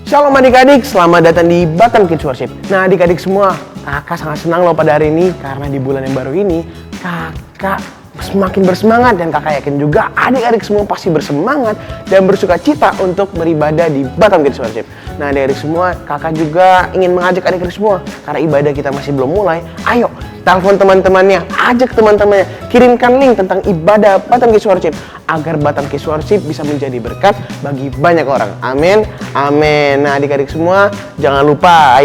Shalom adik-adik, selamat datang di Batam Kids Worship. Nah adik-adik semua, kakak sangat senang loh pada hari ini karena di bulan yang baru ini kakak semakin bersemangat dan kakak yakin juga adik-adik semua pasti bersemangat dan bersuka cita untuk beribadah di Batam Kids Worship. Nah adik-adik semua, kakak juga ingin mengajak adik-adik semua karena ibadah kita masih belum mulai. Ayo, telepon teman-temannya, ajak teman-temannya, kirimkan link tentang ibadah Batam Kids Worship agar Batam Kids Worship bisa menjadi berkat bagi banyak orang. Amin, amin. Nah adik-adik semua, jangan lupa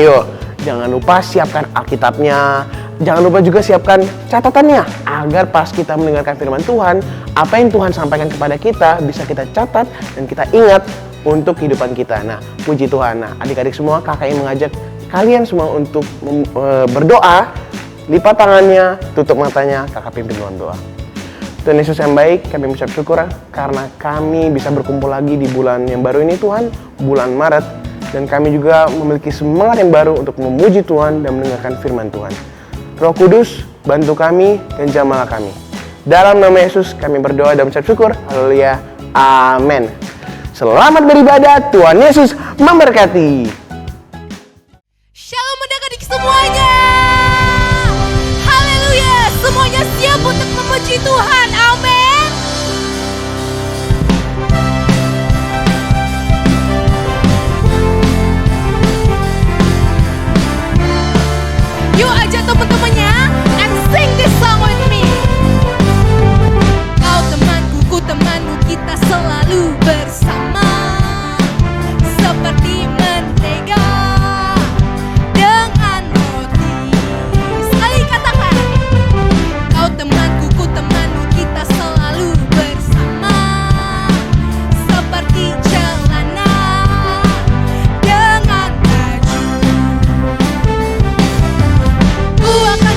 siapkan Alkitabnya. Jangan lupa juga siapkan catatannya agar pas kita mendengarkan firman Tuhan, apa yang Tuhan sampaikan kepada kita bisa kita catat dan kita ingat untuk kehidupan kita. Nah, puji Tuhan. Nah, adik-adik semua, kakak ingin mengajak kalian semua untuk berdoa. Lipat tangannya, tutup matanya, kakak pimpin dalam doa. Tuhan Yesus yang baik, kami mengucap syukur karena kami bisa berkumpul lagi di bulan yang baru ini Tuhan, bulan Maret. Dan kami juga memiliki semangat yang baru untuk memuji Tuhan dan mendengarkan firman Tuhan. Roh Kudus, bantu kami dan jamalah kami. Dalam nama Yesus kami berdoa dan mengucap syukur. Haleluya. Amin. Selamat beribadah. Tuhan Yesus memberkati. Shalom adik-adik semuanya. Haleluya. Semuanya siap untuk memuji Tuhan. Amin. Yuk ajak teman-temannya and sing this song with me. Kau temanku, ku temanmu, kita selalu bersama. Seperti mentega dengan roti. Sekali katakan. Kau temanku, ku temanmu, kita selalu bersama. Seperti celana dengan baju. Ku akan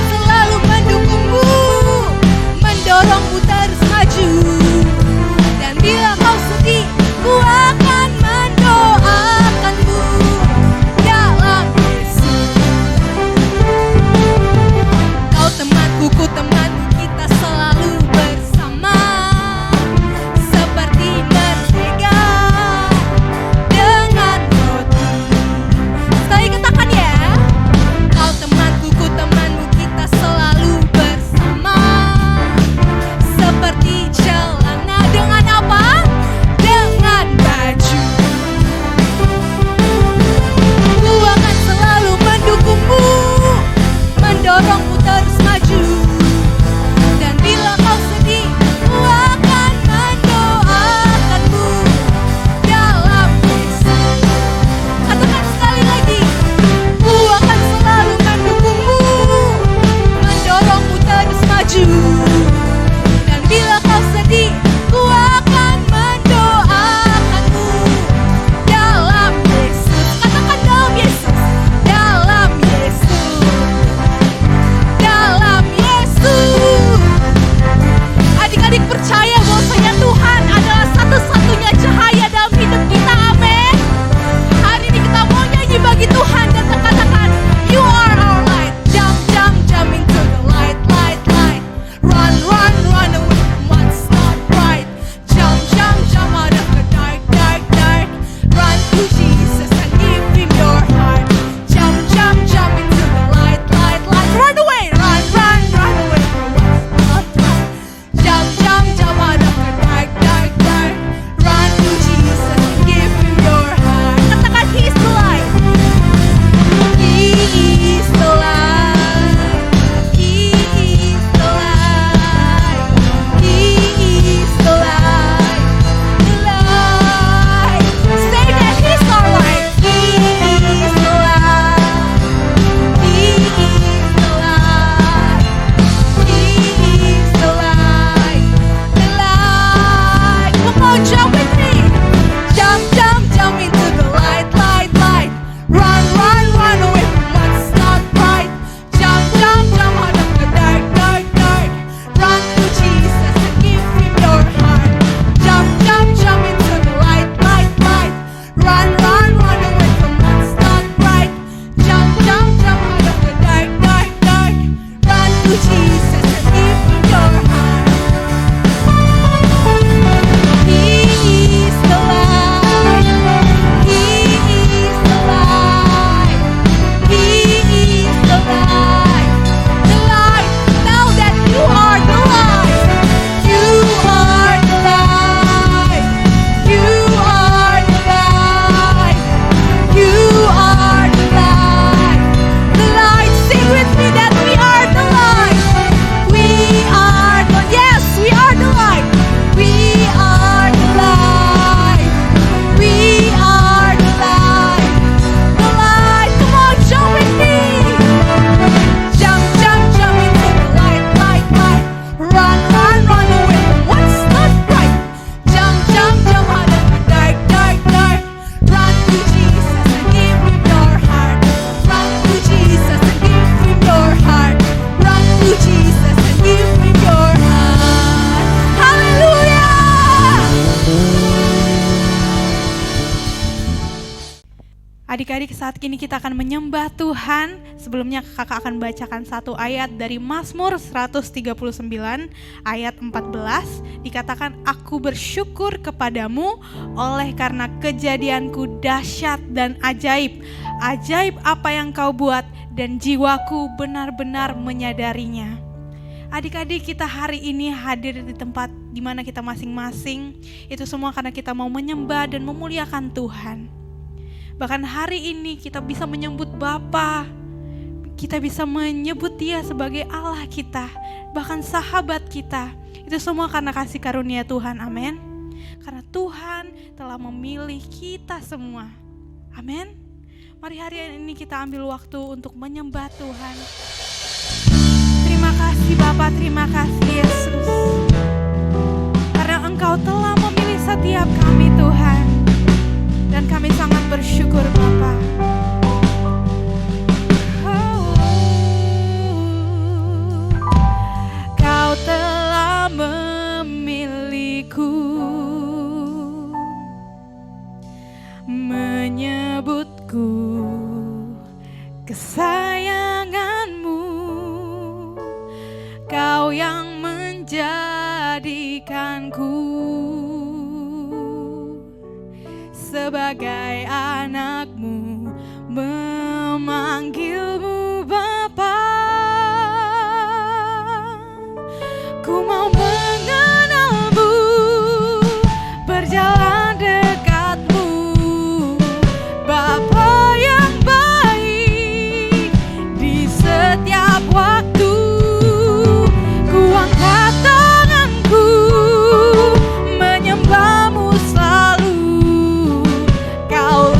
Adik-adik, saat ini kita akan menyembah Tuhan. Sebelumnya kakak akan bacakan satu ayat dari Mazmur 139 ayat 14. Dikatakan, aku bersyukur kepadamu oleh karena kejadianku dahsyat dan ajaib. Ajaib apa yang kau buat dan jiwaku benar-benar menyadarinya. Adik-adik, kita hari ini hadir di tempat di mana kita masing-masing. Itu semua karena kita mau menyembah dan memuliakan Tuhan. Bahkan hari ini kita bisa menyebut Bapa, kita bisa menyebut Dia sebagai Allah kita, bahkan sahabat kita. Itu semua karena kasih karunia Tuhan, amin. Karena Tuhan telah memilih kita semua, amin. Mari hari ini kita ambil waktu untuk menyembah Tuhan. Terima kasih Bapa, terima kasih Yesus, karena Engkau telah memilih setiap kami Tuhan. Dan kami sangat bersyukur Bapa. Kau telah memilihku, menyebutku kesayanganmu. Kau yang menjadikanku sebagai anakmu, memanggilmu Bapa. Ku mau mengenalmu, berjalan dekatmu, Bapa yang baik di setiap waktu. Ku angkat tanganku, menyembahmu selalu. Kau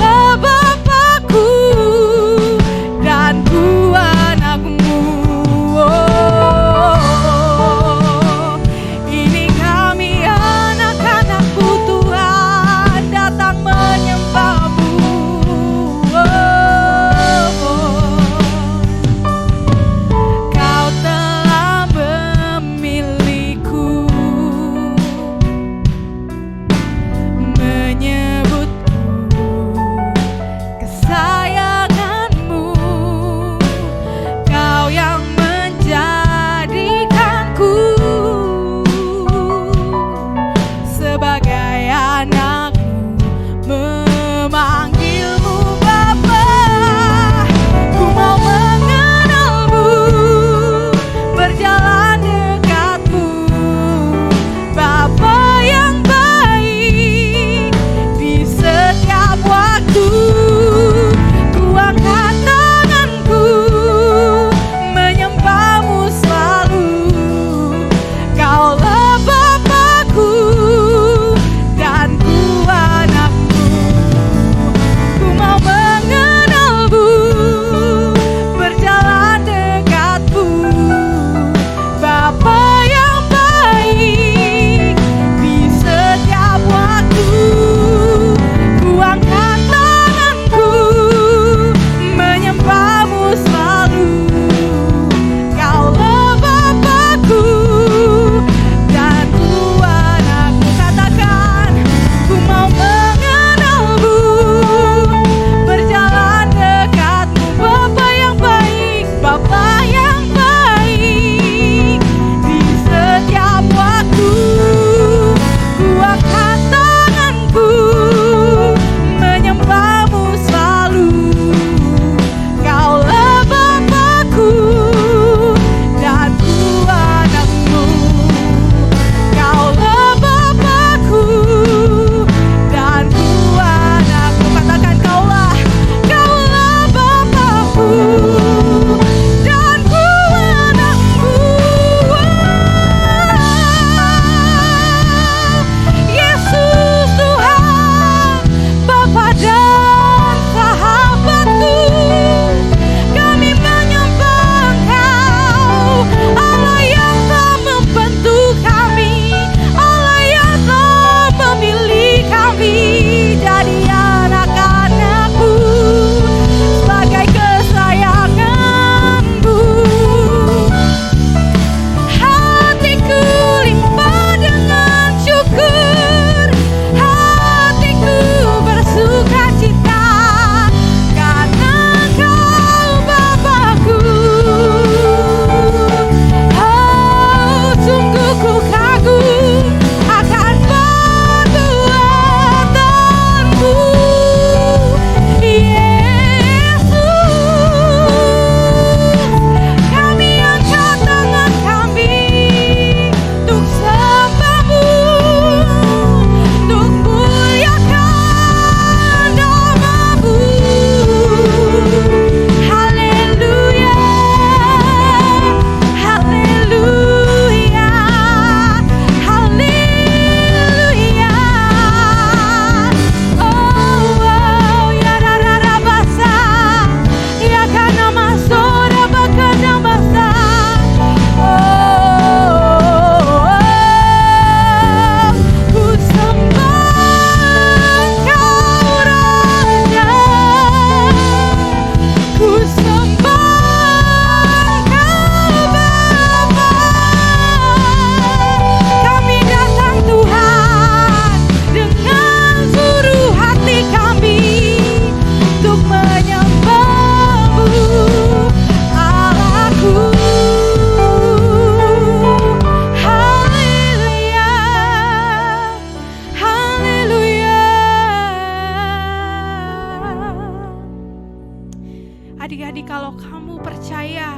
Adik-adik, kalau kamu percaya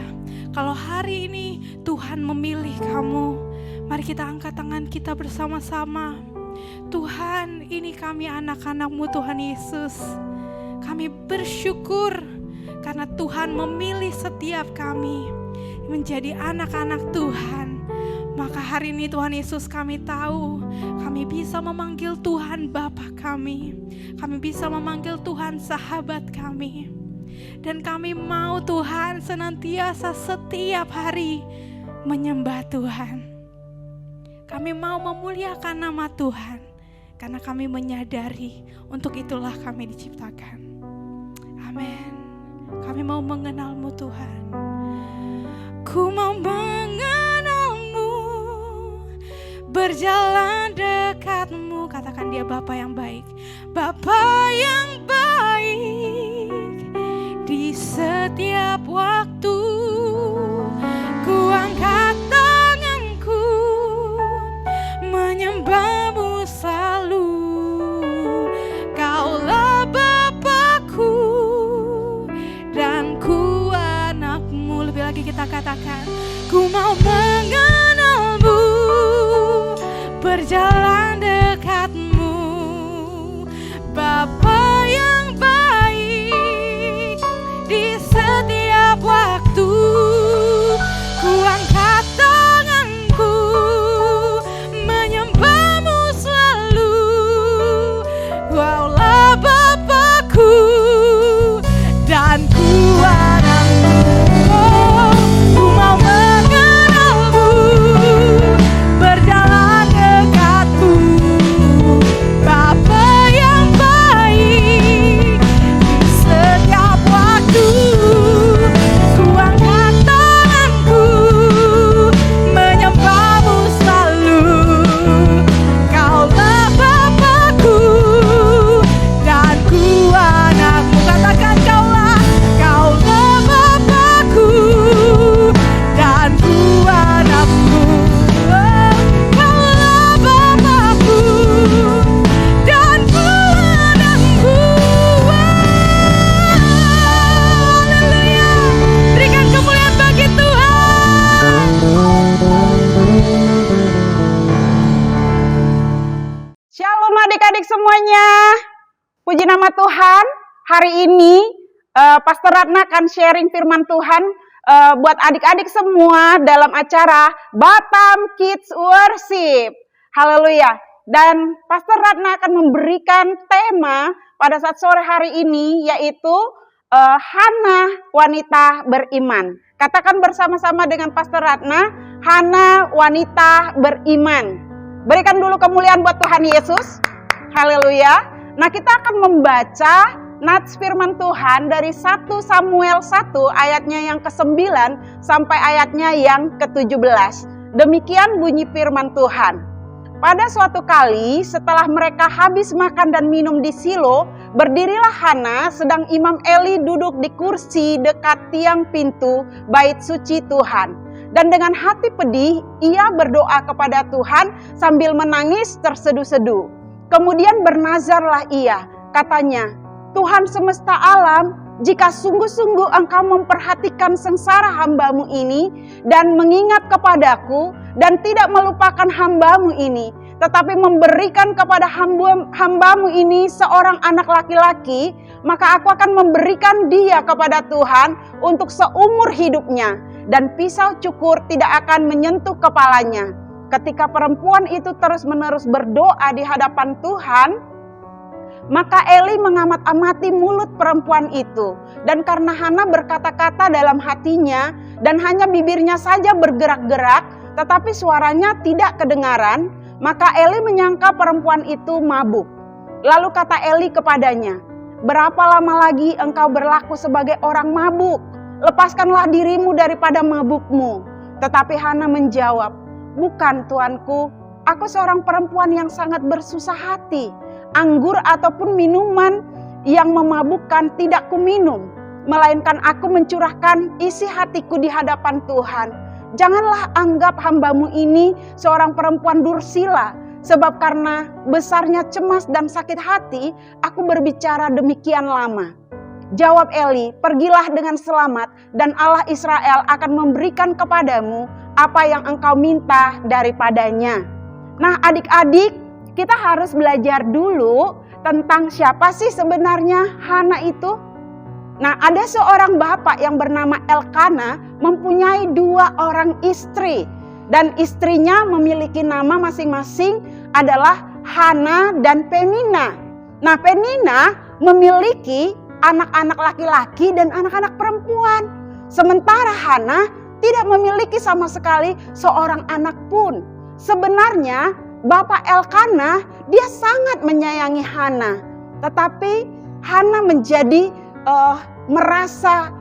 kalau hari ini Tuhan memilih kamu, mari kita angkat tangan kita bersama-sama. Tuhan, ini kami anak-anak-Mu Tuhan Yesus. Kami bersyukur karena Tuhan memilih setiap kami menjadi anak-anak Tuhan. Maka hari ini Tuhan Yesus, kami tahu kami bisa memanggil Tuhan Bapa kami. Kami bisa memanggil Tuhan sahabat kami. Dan kami mau Tuhan senantiasa setiap hari menyembah Tuhan. Kami mau memuliakan nama Tuhan karena kami menyadari untuk itulah kami diciptakan. Amin. Kami mau mengenal-Mu Tuhan. Ku mau mengenal-Mu, berjalan dekat-Mu. Katakan dia Bapa yang baik. Bapa yang baik, di setiap waktu ku angkat tanganku menyembah-Mu selalu. Kaulah Bapakku dan ku anak-Mu. Lebih lagi kita katakan, ku mau mengenal-Mu, berjalan dekat-Mu. Bapa yang baik, di setiap waktu ku angkat tanganku menyembah-Mu selalu. Kaulah Bapakku dan ku anak-Mu. Oh, ku mau mengenal-Mu, berjalan dekat-Mu. Bapa yang baik, di setiap waktu ku angkat tanganku menyembah-Mu selalu. Kaulah Bapakku dan ku anak-Mu. Katakan, kaulah Bapakku dan ku anak-Mu. Oh, kaulah Bapakku dan ku anak-Mu. Haleluya. Berikan kemuliaan bagi Tuhan. Shalom adik-adik semuanya. Puji nama Tuhan. Hari ini Pastor Ratna akan sharing firman Tuhan buat adik-adik semua dalam acara Batam Kids Worship. Haleluya. Dan Pastor Ratna akan memberikan tema pada saat sore hari ini, yaitu Hana wanita beriman. Katakan bersama-sama dengan Pastor Ratna, Hana wanita beriman. Berikan dulu kemuliaan buat Tuhan Yesus. Haleluya. Nah, kita akan membaca nats firman Tuhan dari 1 Samuel 1 ayatnya yang ke-9 sampai ayatnya yang ke-17. Demikian bunyi firman Tuhan. Pada suatu kali setelah mereka habis makan dan minum di Silo, berdirilah Hana sedang Imam Eli duduk di kursi dekat tiang pintu bait suci Tuhan. Dan dengan hati pedih, ia berdoa kepada Tuhan sambil menangis terseduh-seduh. Kemudian bernazarlah ia, katanya, Tuhan semesta alam, jika sungguh-sungguh Engkau memperhatikan sengsara hamba-Mu ini dan mengingat kepadaku dan tidak melupakan hamba-Mu ini, tetapi memberikan kepada hamba-Mu ini seorang anak laki-laki, maka aku akan memberikan dia kepada Tuhan untuk seumur hidupnya, dan pisau cukur tidak akan menyentuh kepalanya. Ketika perempuan itu terus-menerus berdoa di hadapan Tuhan, maka Eli mengamat-amati mulut perempuan itu. Dan karena Hana berkata-kata dalam hatinya dan hanya bibirnya saja bergerak-gerak, tetapi suaranya tidak kedengaran, maka Eli menyangka perempuan itu mabuk. Lalu kata Eli kepadanya, berapa lama lagi engkau berlaku sebagai orang mabuk? Lepaskanlah dirimu daripada mabukmu. Tetapi Hana menjawab, bukan Tuanku, aku seorang perempuan yang sangat bersusah hati. Anggur ataupun minuman yang memabukkan tidak kuminum, melainkan aku mencurahkan isi hatiku di hadapan Tuhan. Janganlah anggap hamba-Mu ini seorang perempuan dursila, sebab karena besarnya cemas dan sakit hati, aku berbicara demikian lama. Jawab Eli, pergilah dengan selamat dan Allah Israel akan memberikan kepadamu apa yang engkau minta daripadanya. Nah adik-adik, kita harus belajar dulu tentang siapa sih sebenarnya Hana itu. Nah ada seorang bapak yang bernama Elkana mempunyai 2 orang istri. Dan istrinya memiliki nama masing-masing adalah Hana dan Penina. Nah Penina memiliki anak-anak laki-laki dan anak-anak perempuan. Sementara Hana tidak memiliki sama sekali seorang anak pun. Sebenarnya Bapak Elkana dia sangat menyayangi Hana. Tetapi Hana menjadi merasa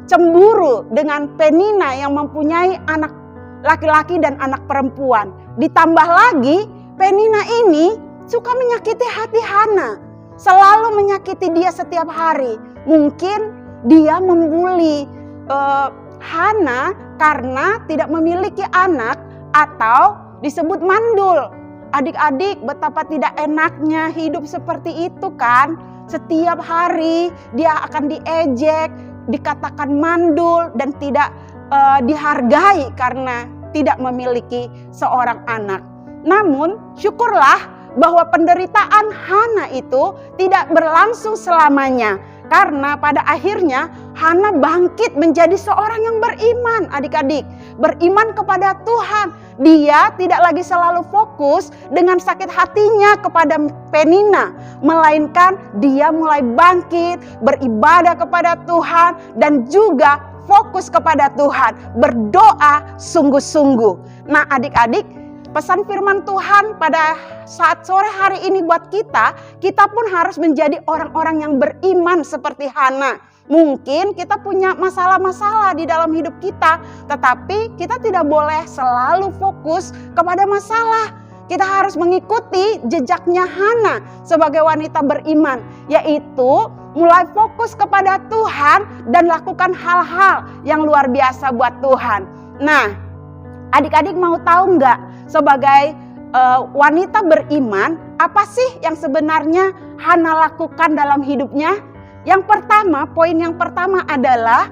cemburu dengan Penina yang mempunyai anak laki-laki dan anak perempuan. Ditambah lagi Penina ini suka menyakiti hati Hana. Selalu menyakiti dia setiap hari. Mungkin dia membuli Hana karena tidak memiliki anak atau disebut mandul. Adik-adik, betapa tidak enaknya hidup seperti itu kan. Setiap hari dia akan diejek, dikatakan mandul dan tidak dihargai karena tidak memiliki seorang anak. Namun syukurlah bahwa penderitaan Hana itu tidak berlangsung selamanya. Karena pada akhirnya Hana bangkit menjadi seorang yang beriman, adik-adik. Beriman kepada Tuhan. Dia tidak lagi selalu fokus dengan sakit hatinya kepada Penina. Melainkan dia mulai bangkit, beribadah kepada Tuhan dan juga fokus kepada Tuhan. Berdoa sungguh-sungguh. Nah adik-adik, pesan firman Tuhan pada saat sore hari ini buat kita pun harus menjadi orang-orang yang beriman seperti Hana. Mungkin kita punya masalah-masalah di dalam hidup kita, tetapi kita tidak boleh selalu fokus kepada masalah. Kita harus mengikuti jejaknya Hana sebagai wanita beriman, yaitu mulai fokus kepada Tuhan dan lakukan hal-hal yang luar biasa buat Tuhan. Nah, adik-adik mau tahu nggak? Sebagai wanita beriman, apa sih yang sebenarnya Hana lakukan dalam hidupnya? Yang pertama, poin yang pertama adalah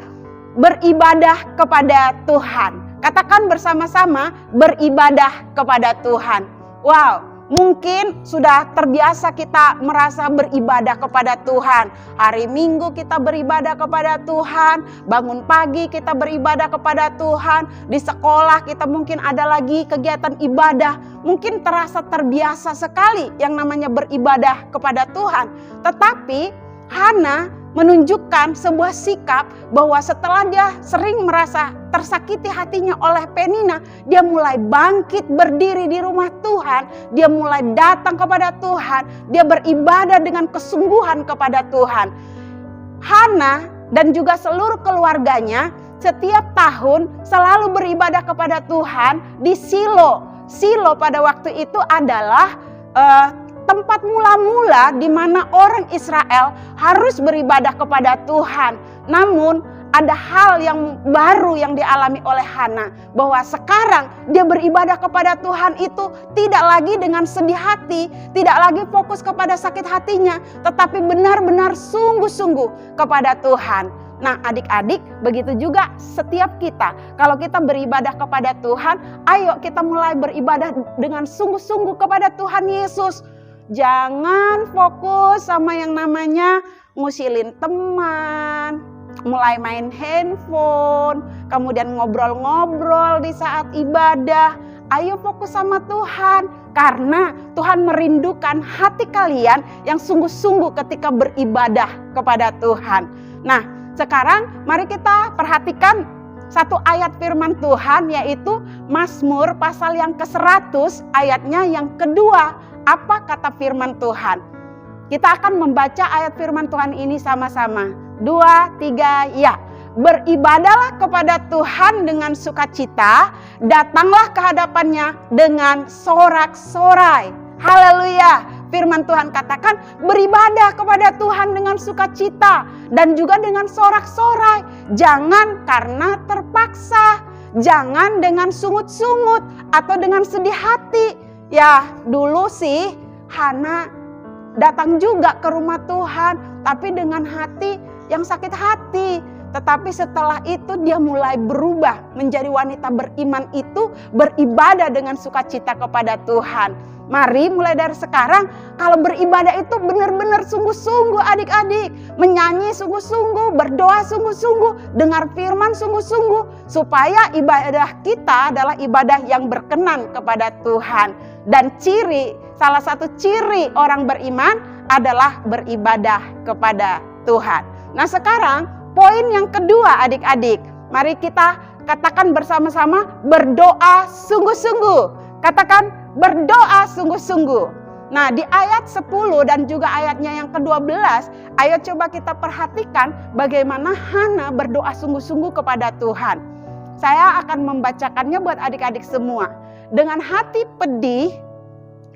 beribadah kepada Tuhan. Katakan bersama-sama, beribadah kepada Tuhan. Wow, mungkin sudah terbiasa kita merasa beribadah kepada Tuhan. Hari Minggu kita beribadah kepada Tuhan, bangun pagi kita beribadah kepada Tuhan, di sekolah kita mungkin ada lagi kegiatan ibadah. Mungkin terasa terbiasa sekali yang namanya beribadah kepada Tuhan. Tetapi Hana menunjukkan sebuah sikap bahwa setelah dia sering merasa tersakiti hatinya oleh Penina, dia mulai bangkit berdiri di rumah Tuhan, dia mulai datang kepada Tuhan, dia beribadah dengan kesungguhan kepada Tuhan. Hana dan juga seluruh keluarganya setiap tahun selalu beribadah kepada Tuhan di Silo. Silo pada waktu itu adalah tempat mula-mula di mana orang Israel harus beribadah kepada Tuhan. Namun ada hal yang baru yang dialami oleh Hana, bahwa sekarang dia beribadah kepada Tuhan itu tidak lagi dengan sedih hati, tidak lagi fokus kepada sakit hatinya, tetapi benar-benar sungguh-sungguh kepada Tuhan. Nah adik-adik, begitu juga setiap kita. Kalau kita beribadah kepada Tuhan, ayo kita mulai beribadah dengan sungguh-sungguh kepada Tuhan Yesus. Jangan fokus sama yang namanya ngusilin teman, mulai main handphone, kemudian ngobrol-ngobrol di saat ibadah. Ayo fokus sama Tuhan, karena Tuhan merindukan hati kalian yang sungguh-sungguh ketika beribadah kepada Tuhan. Nah, sekarang mari kita perhatikan satu ayat firman Tuhan, yaitu Mazmur pasal yang ke-100 ayatnya yang kedua. Apa kata firman Tuhan? Kita akan membaca ayat firman Tuhan ini sama-sama. 2, 3, ya. Beribadahlah kepada Tuhan dengan sukacita, datanglah ke hadapannya dengan sorak-sorai. Haleluya. Firman Tuhan katakan beribadah kepada Tuhan dengan sukacita dan juga dengan sorak-sorai. Jangan karena terpaksa, jangan dengan sungut-sungut atau dengan sedih hati. Ya dulu sih Hana datang juga ke rumah Tuhan, tapi dengan hati yang sakit hati. Tetapi setelah itu dia mulai berubah menjadi wanita beriman itu beribadah dengan sukacita kepada Tuhan. Mari mulai dari sekarang kalau beribadah itu benar-benar sungguh-sungguh adik-adik. Menyanyi sungguh-sungguh, berdoa sungguh-sungguh, dengar firman sungguh-sungguh. Supaya ibadah kita adalah ibadah yang berkenan kepada Tuhan. Dan salah satu ciri orang beriman adalah beribadah kepada Tuhan. Nah sekarang poin yang kedua adik-adik. Mari kita katakan bersama-sama berdoa sungguh-sungguh. Katakan berdoa sungguh-sungguh. Nah di ayat 10 dan juga ayatnya yang ke-12, ayo coba kita perhatikan bagaimana Hana berdoa sungguh-sungguh kepada Tuhan. Saya akan membacakannya buat adik-adik semua. Dengan hati pedih,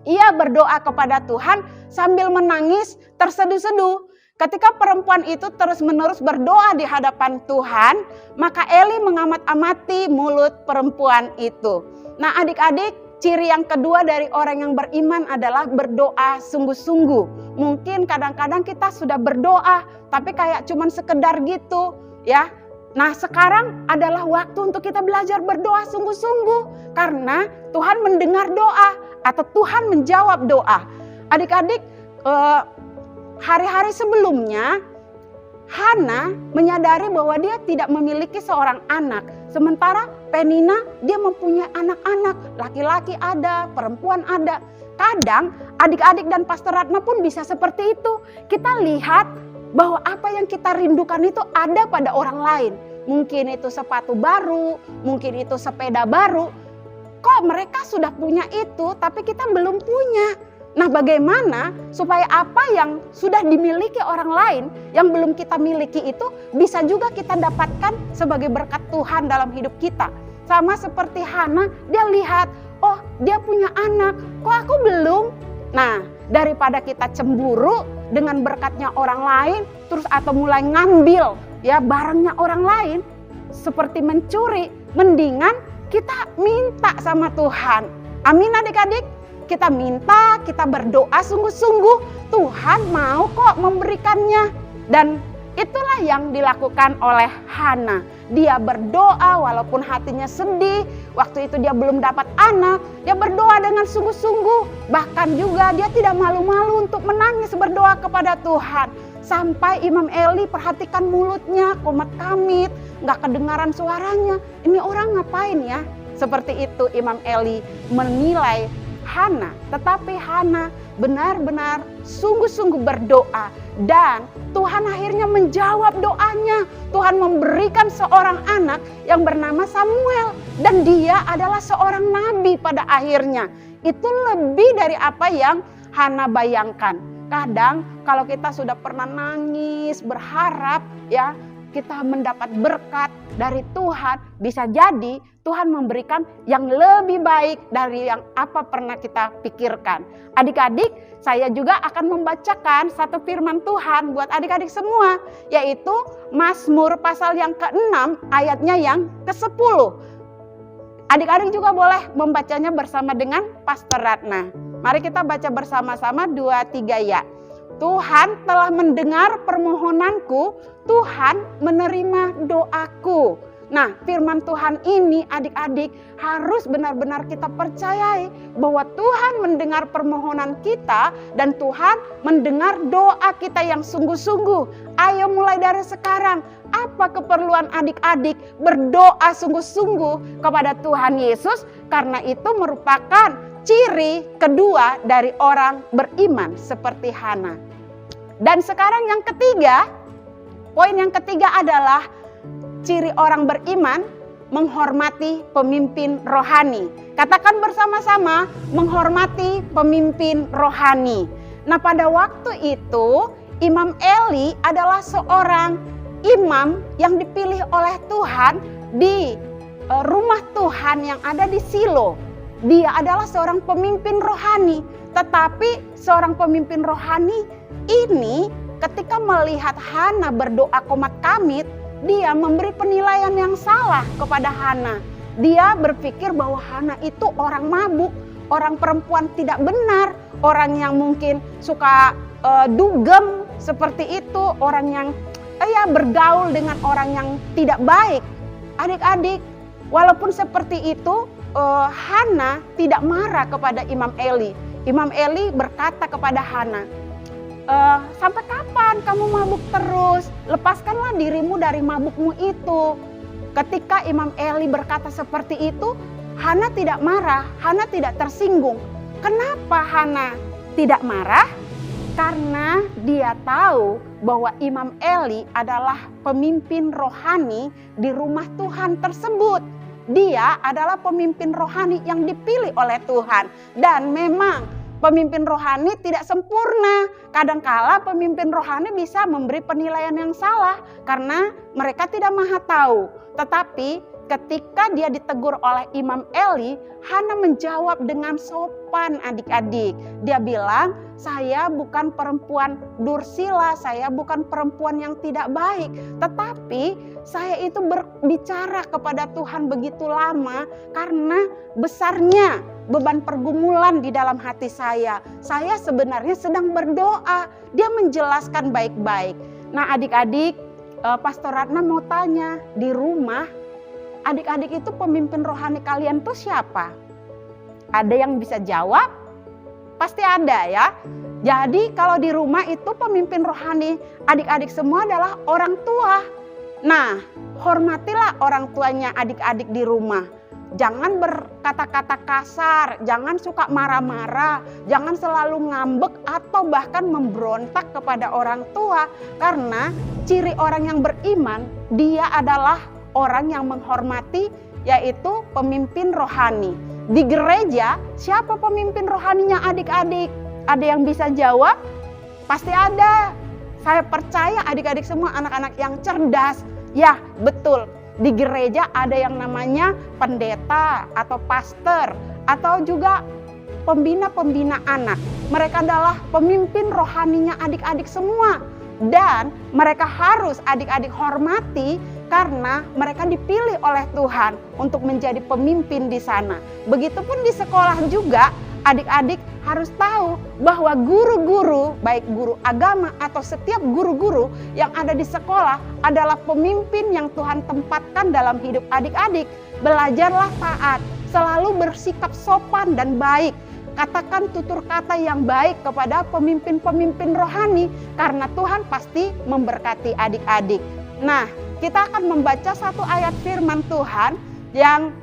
ia berdoa kepada Tuhan sambil menangis terseduh-seduh. Ketika perempuan itu terus-menerus berdoa di hadapan Tuhan, maka Eli mengamat-amati mulut perempuan itu. Nah adik-adik, ciri yang kedua dari orang yang beriman adalah berdoa sungguh-sungguh. Mungkin kadang-kadang kita sudah berdoa, tapi kayak cuman sekedar gitu, ya. Nah sekarang adalah waktu untuk kita belajar berdoa sungguh-sungguh. Karena Tuhan mendengar doa atau Tuhan menjawab doa. Adik-adik, hari-hari sebelumnya Hana menyadari bahwa dia tidak memiliki seorang anak. Sementara Penina dia mempunyai anak-anak, laki-laki ada, perempuan ada. Kadang adik-adik dan Pastor Ratna pun bisa seperti itu. Kita lihat bahwa apa yang kita rindukan itu ada pada orang lain. Mungkin itu sepatu baru, mungkin itu sepeda baru. Kok mereka sudah punya itu tapi kita belum punya. Nah bagaimana supaya apa yang sudah dimiliki orang lain yang belum kita miliki itu bisa juga kita dapatkan sebagai berkat Tuhan dalam hidup kita. Sama seperti Hana, dia lihat, oh dia punya anak, kok aku belum? Nah daripada kita cemburu dengan berkatnya orang lain terus atau mulai ngambil ya barangnya orang lain seperti mencuri, mendingan kita minta sama Tuhan. Amin adik-adik. Kita minta, kita berdoa sungguh-sungguh, Tuhan mau kok memberikannya. Dan itulah yang dilakukan oleh Hana. Dia berdoa walaupun hatinya sedih, waktu itu dia belum dapat anak, dia berdoa dengan sungguh-sungguh. Bahkan juga dia tidak malu-malu untuk menangis berdoa kepada Tuhan. Sampai Imam Eli perhatikan mulutnya, komat kamit, gak kedengaran suaranya. Ini orang ngapain ya? Seperti itu Imam Eli menilai Hana, tetapi Hana benar-benar sungguh-sungguh berdoa dan Tuhan akhirnya menjawab doanya. Tuhan memberikan seorang anak yang bernama Samuel dan dia adalah seorang nabi pada akhirnya. Itu lebih dari apa yang Hana bayangkan. Kadang kalau kita sudah pernah nangis, berharap ya kita mendapat berkat dari Tuhan, bisa jadi Tuhan memberikan yang lebih baik dari yang apa pernah kita pikirkan. Adik-adik, saya juga akan membacakan satu firman Tuhan buat adik-adik semua, yaitu Mazmur pasal yang ke-6 ayatnya yang ke-10. Adik-adik juga boleh membacanya bersama dengan Pastor Ratna. Mari kita baca bersama-sama 2-3 ya. Tuhan telah mendengar permohonanku, Tuhan menerima doaku. Nah, firman Tuhan ini adik-adik harus benar-benar kita percayai bahwa Tuhan mendengar permohonan kita dan Tuhan mendengar doa kita yang sungguh-sungguh. Ayo mulai dari sekarang, apa keperluan adik-adik berdoa sungguh-sungguh kepada Tuhan Yesus, karena itu merupakan ciri kedua dari orang beriman seperti Hana. Dan sekarang yang ketiga, poin yang ketiga adalah ciri orang beriman menghormati pemimpin rohani. Katakan bersama-sama, menghormati pemimpin rohani. Nah, pada waktu itu Imam Eli adalah seorang imam yang dipilih oleh Tuhan di rumah Tuhan yang ada di Silo. Dia adalah seorang pemimpin rohani, tetapi seorang pemimpin rohani ini ketika melihat Hana berdoa komat kamit, dia memberi penilaian yang salah kepada Hana. Dia berpikir bahwa Hana itu orang mabuk, orang perempuan tidak benar, orang yang mungkin suka dugem seperti itu, orang yang bergaul dengan orang yang tidak baik. Adik-adik, walaupun seperti itu, Hana tidak marah kepada Imam Eli. Imam Eli berkata kepada Hana, sampai kapan kamu mabuk terus? Lepaskanlah dirimu dari mabukmu itu. Ketika Imam Eli berkata seperti itu, Hana tidak marah, Hana tidak tersinggung. Kenapa Hana tidak marah? Karena dia tahu bahwa Imam Eli adalah pemimpin rohani di rumah Tuhan tersebut. Dia adalah pemimpin rohani yang dipilih oleh Tuhan. Dan memang pemimpin rohani tidak sempurna. Kadangkala pemimpin rohani bisa memberi penilaian yang salah karena mereka tidak maha tahu. Tetapi ketika dia ditegur oleh Imam Eli, Hana menjawab dengan sopan, adik-adik. Dia bilang, saya bukan perempuan dursila, saya bukan perempuan yang tidak baik. Tetapi saya itu berbicara kepada Tuhan begitu lama karena besarnya beban pergumulan di dalam hati saya. Saya sebenarnya sedang berdoa. Dia menjelaskan baik-baik. Nah adik-adik, Pastor Ratna mau tanya, di rumah adik-adik itu pemimpin rohani kalian tuh siapa? Ada yang bisa jawab? Pasti ada ya. Jadi kalau di rumah itu pemimpin rohani adik-adik semua adalah orang tua. Nah, hormatilah orang tuanya adik-adik di rumah. Jangan berkata-kata kasar, jangan suka marah-marah, jangan selalu ngambek atau bahkan memberontak kepada orang tua. Karena ciri orang yang beriman, dia adalah orang yang menghormati, yaitu pemimpin rohani. Di gereja, siapa pemimpin rohaninya adik-adik? Ada yang bisa jawab? Pasti ada. Saya percaya adik-adik semua anak-anak yang cerdas. Ya, betul. Di gereja ada yang namanya pendeta atau pastor atau juga pembina-pembina anak. Mereka adalah pemimpin rohaninya adik-adik semua. Dan mereka harus adik-adik hormati karena mereka dipilih oleh Tuhan untuk menjadi pemimpin di sana. Begitupun di sekolah juga, adik-adik harus tahu bahwa guru-guru, baik guru agama atau setiap guru-guru yang ada di sekolah adalah pemimpin yang Tuhan tempatkan dalam hidup adik-adik. Belajarlah taat, selalu bersikap sopan dan baik. Katakan tutur kata yang baik kepada pemimpin-pemimpin rohani karena Tuhan pasti memberkati adik-adik. Nah, kita akan membaca satu ayat firman Tuhan yang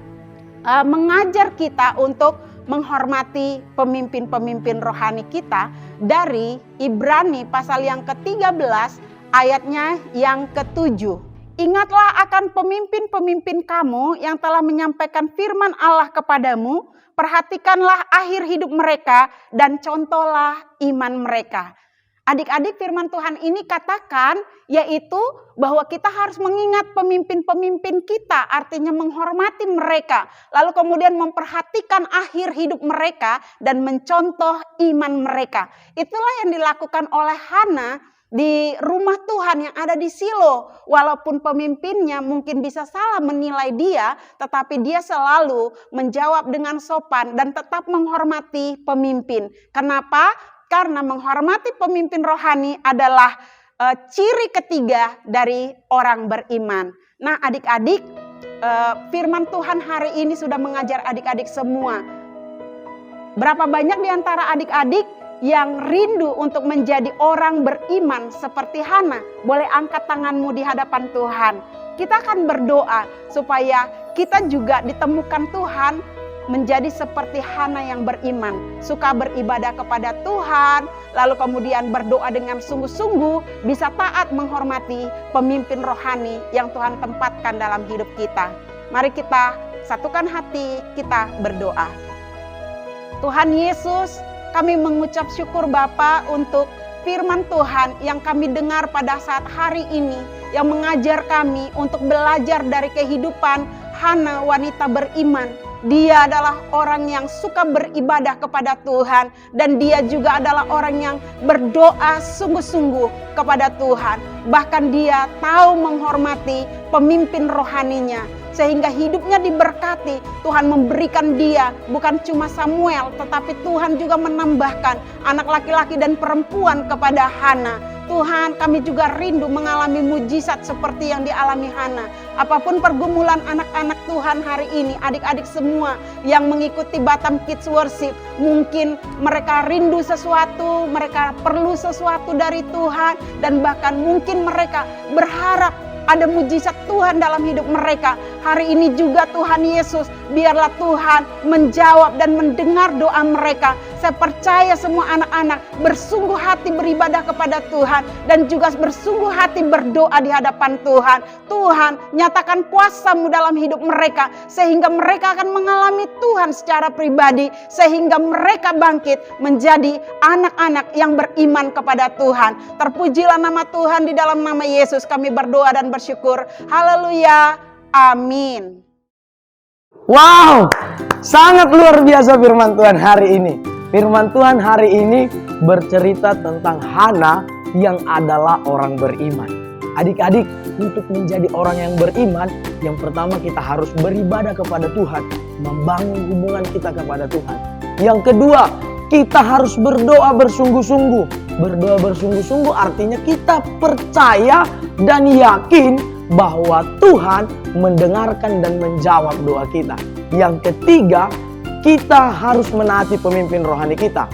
mengajar kita untuk menghormati pemimpin-pemimpin rohani kita dari Ibrani pasal yang ke-13 ayatnya yang ke-7. Ingatlah akan pemimpin-pemimpin kamu yang telah menyampaikan firman Allah kepadamu, perhatikanlah akhir hidup mereka dan contohlah iman mereka. Adik-adik, firman Tuhan ini katakan yaitu bahwa kita harus mengingat pemimpin-pemimpin kita, artinya menghormati mereka, lalu kemudian memperhatikan akhir hidup mereka dan mencontoh iman mereka. Itulah yang dilakukan oleh Hana di rumah Tuhan yang ada di Silo. Walaupun pemimpinnya mungkin bisa salah menilai dia, tetapi dia selalu menjawab dengan sopan dan tetap menghormati pemimpin. Kenapa? Karena menghormati pemimpin rohani adalah ciri ketiga dari orang beriman. Nah adik-adik, firman Tuhan hari ini sudah mengajar adik-adik semua. Berapa banyak di antara adik-adik yang rindu untuk menjadi orang beriman seperti Hana? Boleh angkat tanganmu di hadapan Tuhan. Kita akan berdoa supaya kita juga ditemukan Tuhan menjadi seperti Hana yang beriman, suka beribadah kepada Tuhan, lalu kemudian berdoa dengan sungguh-sungguh, bisa taat menghormati pemimpin rohani yang Tuhan tempatkan dalam hidup kita. Mari kita satukan hati, kita berdoa. Tuhan Yesus, kami mengucap syukur Bapa untuk firman Tuhan yang kami dengar pada saat hari ini, yang mengajar kami untuk belajar dari kehidupan Hana, wanita beriman. Dia adalah orang yang suka beribadah kepada Tuhan, dan dia juga adalah orang yang berdoa sungguh-sungguh kepada Tuhan. Bahkan dia tahu menghormati pemimpin rohaninya, sehingga hidupnya diberkati. Tuhan memberikan dia bukan cuma Samuel, tetapi Tuhan juga menambahkan anak laki-laki dan perempuan kepada Hana. Tuhan, kami juga rindu mengalami mujizat seperti yang dialami Hana. Apapun pergumulan anak-anak Tuhan hari ini, adik-adik semua yang mengikuti Batam Kids Worship, mungkin mereka rindu sesuatu, mereka perlu sesuatu dari Tuhan, dan bahkan mungkin mereka berharap ada mujizat Tuhan dalam hidup mereka. Hari ini juga Tuhan Yesus, biarlah Tuhan menjawab dan mendengar doa mereka. Saya percaya semua anak-anak bersungguh hati beribadah kepada Tuhan dan juga bersungguh hati berdoa di hadapan Tuhan. Tuhan, nyatakan kuasa-Mu dalam hidup mereka sehingga mereka akan mengalami Tuhan secara pribadi, sehingga mereka bangkit menjadi anak-anak yang beriman kepada Tuhan. Terpujilah nama Tuhan, di dalam nama Yesus kami berdoa dan bersyukur. Haleluya. Amin. Wow, sangat luar biasa firman Tuhan hari ini. Firman Tuhan hari ini bercerita tentang Hana yang adalah orang beriman. Adik-adik, untuk menjadi orang yang beriman, yang pertama kita harus beribadah kepada Tuhan, membangun hubungan kita kepada Tuhan. Yang kedua, kita harus berdoa bersungguh-sungguh. Berdoa bersungguh-sungguh artinya kita percaya dan yakin bahwa Tuhan mendengarkan dan menjawab doa kita. Yang ketiga, kita harus menaati pemimpin rohani kita.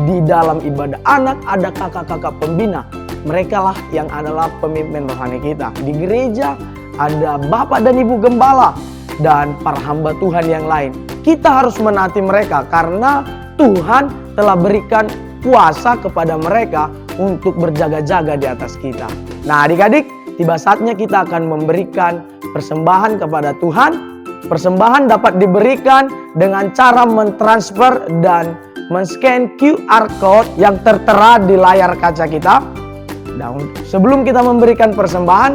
Di dalam ibadah anak ada kakak-kakak pembina. Mereka lah yang adalah pemimpin rohani kita. Di gereja ada bapak dan ibu gembala dan para hamba Tuhan yang lain. Kita harus menaati mereka karena Tuhan telah berikan kuasa kepada mereka untuk berjaga-jaga di atas kita. Nah, adik-adik, tiba saatnya kita akan memberikan persembahan kepada Tuhan. Persembahan dapat diberikan dengan cara mentransfer dan men-scan QR code yang tertera di layar kaca kita. Dan sebelum kita memberikan persembahan,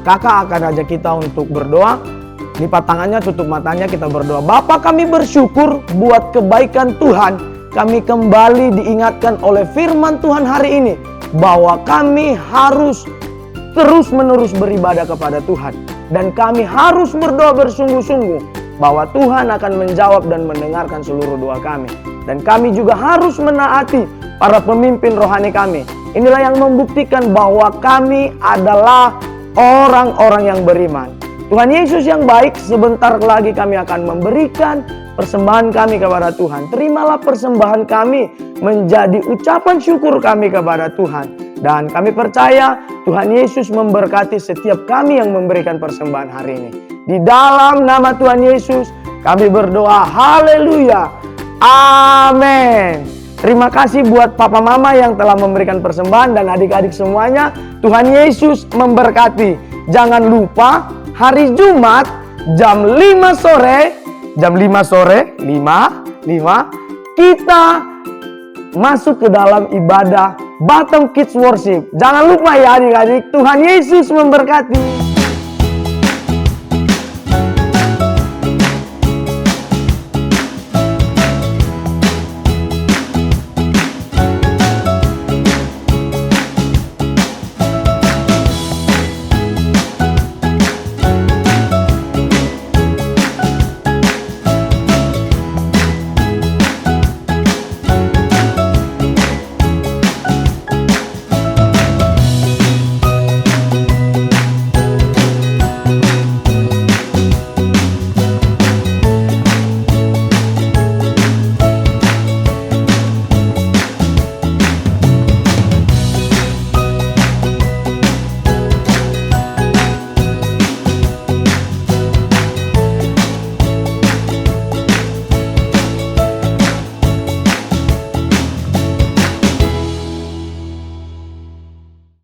kakak akan ajak kita untuk berdoa. Lipat tangannya, tutup matanya, kita berdoa. Bapa, kami bersyukur buat kebaikan Tuhan. Kami kembali diingatkan oleh firman Tuhan hari ini bahwa kami harus terus-menerus beribadah kepada Tuhan. Dan kami harus berdoa bersungguh-sungguh bahwa Tuhan akan menjawab dan mendengarkan seluruh doa kami. Dan kami juga harus menaati para pemimpin rohani kami. Inilah yang membuktikan bahwa kami adalah orang-orang yang beriman. Tuhan Yesus yang baik, sebentar lagi kami akan memberikan persembahan kami kepada Tuhan. Terimalah persembahan kami menjadi ucapan syukur kami kepada Tuhan. Dan kami percaya Tuhan Yesus memberkati setiap kami yang memberikan persembahan hari ini. Di dalam nama Tuhan Yesus kami berdoa. Haleluya. Amin. Terima kasih buat papa mama yang telah memberikan persembahan dan adik-adik semuanya. Tuhan Yesus memberkati. Jangan lupa hari Jumat jam 5 sore kita masuk ke dalam ibadah Batam Kids Worship. Jangan lupa ya adik-adik, Tuhan Yesus memberkati.